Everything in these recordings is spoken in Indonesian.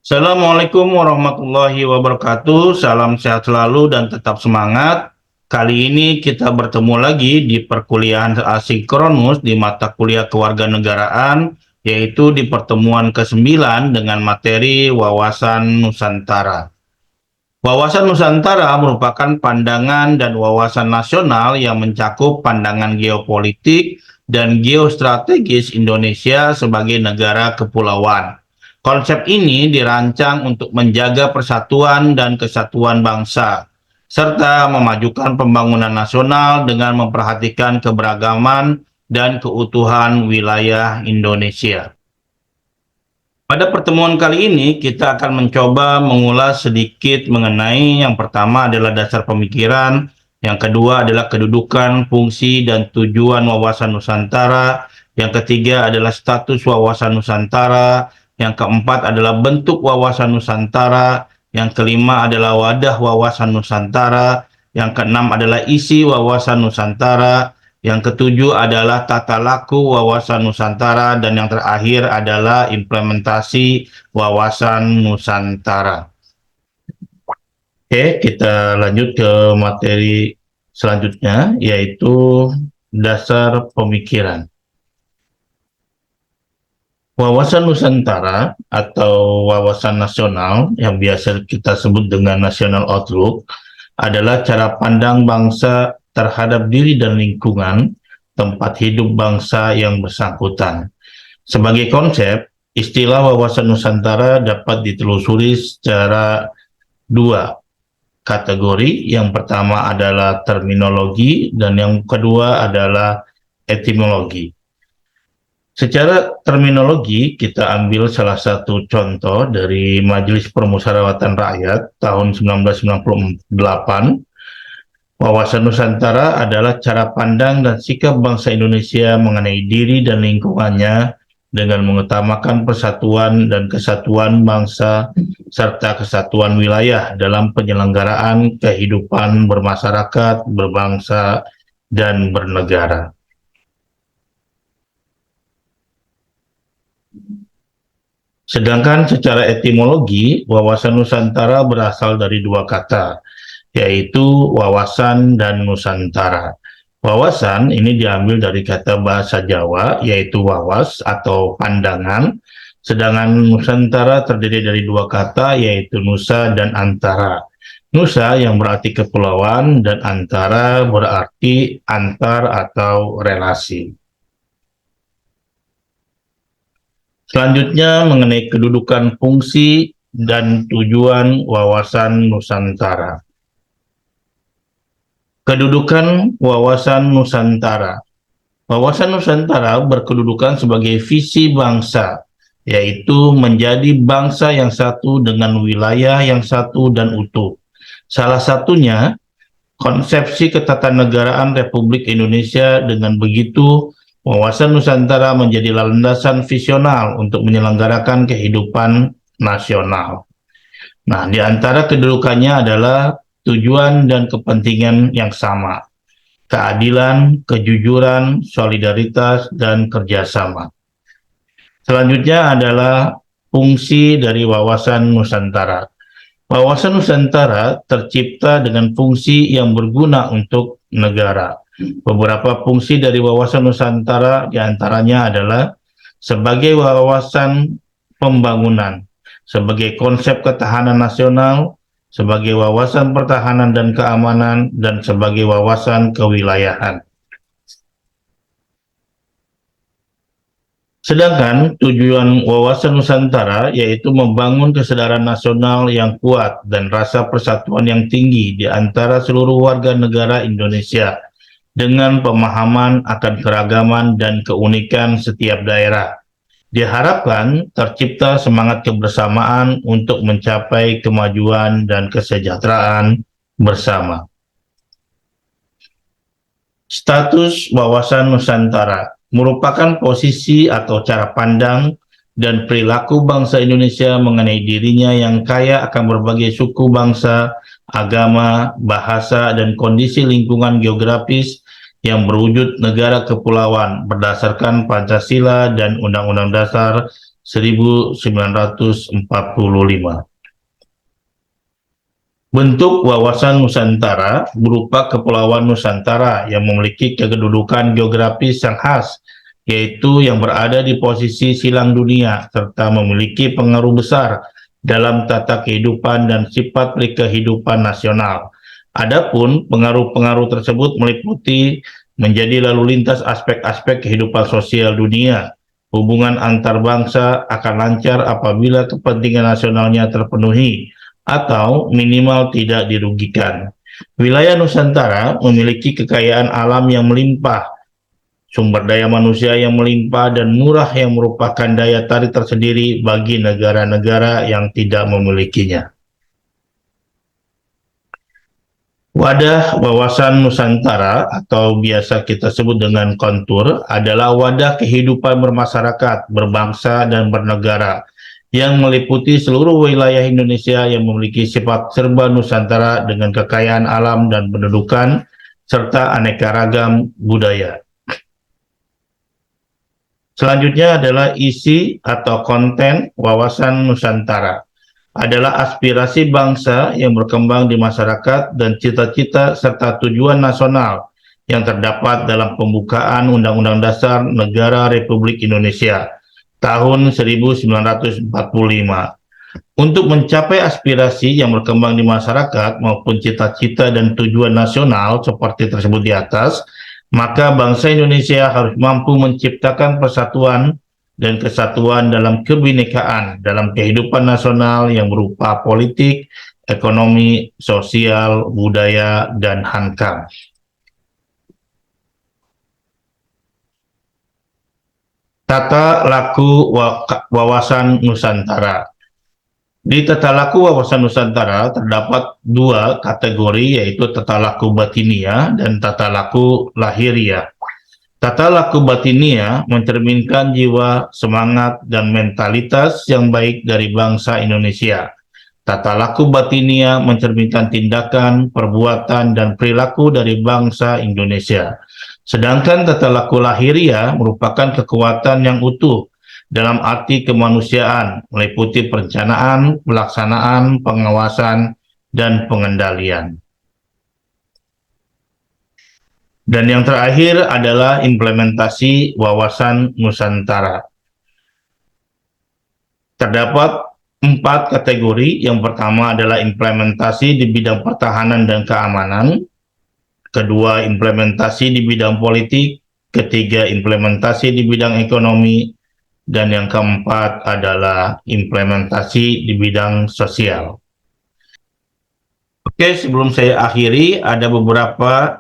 Assalamualaikum warahmatullahi wabarakatuh. Salam sehat selalu dan tetap semangat. Kali ini kita bertemu lagi di perkuliahan asinkronus di mata kuliah kewarganegaraan, yaitu di pertemuan ke-9 dengan materi Wawasan Nusantara. Wawasan Nusantara merupakan pandangan dan wawasan nasional yang mencakup pandangan geopolitik dan geostrategis Indonesia sebagai negara kepulauan. Konsep ini dirancang untuk menjaga persatuan dan kesatuan bangsa, serta memajukan pembangunan nasional dengan memperhatikan keberagaman dan keutuhan wilayah Indonesia. Pada pertemuan kali ini, kita akan mencoba mengulas sedikit mengenai yang pertama adalah dasar pemikiran, yang kedua adalah kedudukan, fungsi, dan tujuan wawasan Nusantara, yang ketiga adalah status wawasan Nusantara, yang keempat adalah bentuk wawasan Nusantara, yang kelima adalah wadah wawasan Nusantara, yang keenam adalah isi wawasan Nusantara, yang ketujuh adalah tata laku wawasan Nusantara, dan yang terakhir adalah implementasi wawasan Nusantara. Oke, kita lanjut ke materi selanjutnya, yaitu dasar pemikiran. Wawasan Nusantara atau wawasan nasional yang biasa kita sebut dengan National Outlook adalah cara pandang bangsa terhadap diri dan lingkungan tempat hidup bangsa yang bersangkutan. Sebagai konsep, istilah wawasan Nusantara dapat ditelusuri secara dua kategori. Yang pertama adalah terminologi dan yang kedua adalah etimologi. Secara terminologi, kita ambil salah satu contoh dari Majelis Permusyawaratan Rakyat tahun 1998. Wawasan Nusantara adalah cara pandang dan sikap bangsa Indonesia mengenai diri dan lingkungannya dengan mengutamakan persatuan dan kesatuan bangsa serta kesatuan wilayah dalam penyelenggaraan kehidupan bermasyarakat, berbangsa, dan bernegara. Sedangkan secara etimologi, wawasan Nusantara berasal dari dua kata, yaitu wawasan dan Nusantara. Wawasan ini diambil dari kata bahasa Jawa, yaitu wawas atau pandangan, sedangkan Nusantara terdiri dari dua kata, yaitu nusa dan antara. Nusa yang berarti kepulauan dan antara berarti antar atau relasi. Selanjutnya mengenai kedudukan, fungsi, dan tujuan wawasan Nusantara. Kedudukan wawasan Nusantara. Wawasan Nusantara berkedudukan sebagai visi bangsa, yaitu menjadi bangsa yang satu dengan wilayah yang satu dan utuh. Salah satunya, konsepsi ketatanegaraan Republik Indonesia. Dengan begitu, wawasan Nusantara menjadi landasan visional untuk menyelenggarakan kehidupan nasional. Nah, di antara kedudukannya adalah tujuan dan kepentingan yang sama, keadilan, kejujuran, solidaritas, dan kerjasama. Selanjutnya adalah fungsi dari wawasan Nusantara. Wawasan Nusantara tercipta dengan fungsi yang berguna untuk negara. Beberapa fungsi dari wawasan Nusantara diantaranya adalah sebagai wawasan pembangunan, sebagai konsep ketahanan nasional, sebagai wawasan pertahanan dan keamanan, dan sebagai wawasan kewilayahan. Sedangkan tujuan wawasan Nusantara yaitu membangun kesadaran nasional yang kuat dan rasa persatuan yang tinggi di antara seluruh warga negara Indonesia dengan pemahaman akan keragaman dan keunikan setiap daerah. Diharapkan tercipta semangat kebersamaan untuk mencapai kemajuan dan kesejahteraan bersama. Status wawasan Nusantara merupakan posisi atau cara pandang dan perilaku bangsa Indonesia mengenai dirinya yang kaya akan berbagai suku bangsa, agama, bahasa, dan kondisi lingkungan geografis yang berwujud negara kepulauan berdasarkan Pancasila dan Undang-Undang Dasar 1945. Bentuk wawasan Nusantara berupa Kepulauan Nusantara yang memiliki kedudukan geografis yang khas, yaitu yang berada di posisi silang dunia, serta memiliki pengaruh besar dalam tata kehidupan dan sifat kehidupan nasional. Adapun pengaruh-pengaruh tersebut meliputi menjadi lalu lintas aspek-aspek kehidupan sosial dunia. Hubungan antar bangsa akan lancar apabila kepentingan nasionalnya terpenuhi atau minimal tidak dirugikan. Wilayah Nusantara memiliki kekayaan alam yang melimpah, sumber daya manusia yang melimpah, dan murah yang merupakan daya tarik tersendiri bagi negara-negara yang tidak memilikinya. Wadah wawasan Nusantara atau biasa kita sebut dengan kontur adalah wadah kehidupan bermasyarakat, berbangsa, dan bernegara yang meliputi seluruh wilayah Indonesia yang memiliki sifat serba Nusantara dengan kekayaan alam dan pendudukan serta aneka ragam budaya. Selanjutnya adalah isi atau konten wawasan Nusantara. Adalah aspirasi bangsa yang berkembang di masyarakat dan cita-cita serta tujuan nasional yang terdapat dalam pembukaan Undang-Undang Dasar Negara Republik Indonesia tahun 1945. Untuk mencapai aspirasi yang berkembang di masyarakat maupun cita-cita dan tujuan nasional seperti tersebut di atas, maka bangsa Indonesia harus mampu menciptakan persatuan dan kesatuan dalam kebinekaan dalam kehidupan nasional yang berupa politik, ekonomi, sosial, budaya, dan hankam. Tata laku wawasan Nusantara. Di tata laku wawasan Nusantara terdapat dua kategori, yaitu tata laku batinia dan tata laku lahiria. Tata laku batinia mencerminkan jiwa, semangat, dan mentalitas yang baik dari bangsa Indonesia. Tata laku batinia mencerminkan tindakan, perbuatan, dan perilaku dari bangsa Indonesia. Sedangkan tata laku lahiria merupakan kekuatan yang utuh dalam arti kemanusiaan, meliputi perencanaan, pelaksanaan, pengawasan, dan pengendalian. Dan yang terakhir adalah implementasi wawasan Nusantara. Terdapat 4 kategori. Yang pertama adalah implementasi di bidang pertahanan dan keamanan. Kedua, implementasi di bidang politik. Ketiga, implementasi di bidang ekonomi. Dan yang keempat adalah implementasi di bidang sosial. Oke, sebelum saya akhiri, ada beberapa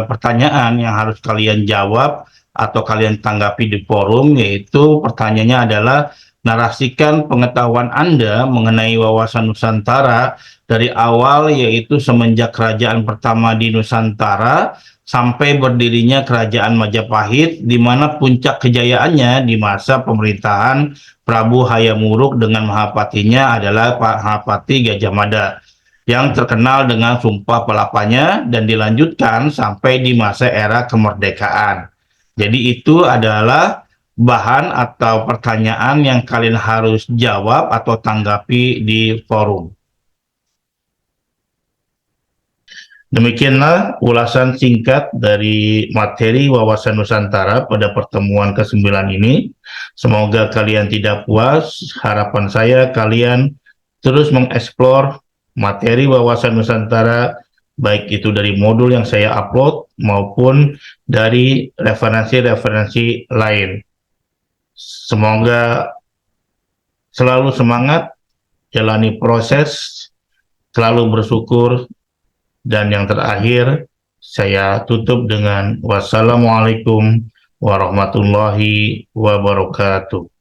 pertanyaan yang harus kalian jawab atau kalian tanggapi di forum, yaitu pertanyaannya adalah, narasikan pengetahuan Anda mengenai wawasan Nusantara dari awal, yaitu semenjak kerajaan pertama di Nusantara sampai berdirinya Kerajaan Majapahit, di mana puncak kejayaannya di masa pemerintahan Prabu Hayam Wuruk dengan Mahapatinya adalah Pak Mahapati Gajah Mada, yang terkenal dengan Sumpah Pelapanya dan dilanjutkan sampai di masa era kemerdekaan. Jadi itu adalah bahan atau pertanyaan yang kalian harus jawab atau tanggapi di forum. Demikianlah ulasan singkat dari materi wawasan Nusantara pada pertemuan ke-9 ini. Semoga kalian tidak puas. Harapan saya kalian terus mengeksplor materi wawasan Nusantara, baik itu dari modul yang saya upload maupun dari referensi-referensi lain. Semoga selalu semangat, jalani proses, selalu bersyukur, dan yang terakhir saya tutup dengan wassalamualaikum warahmatullahi wabarakatuh.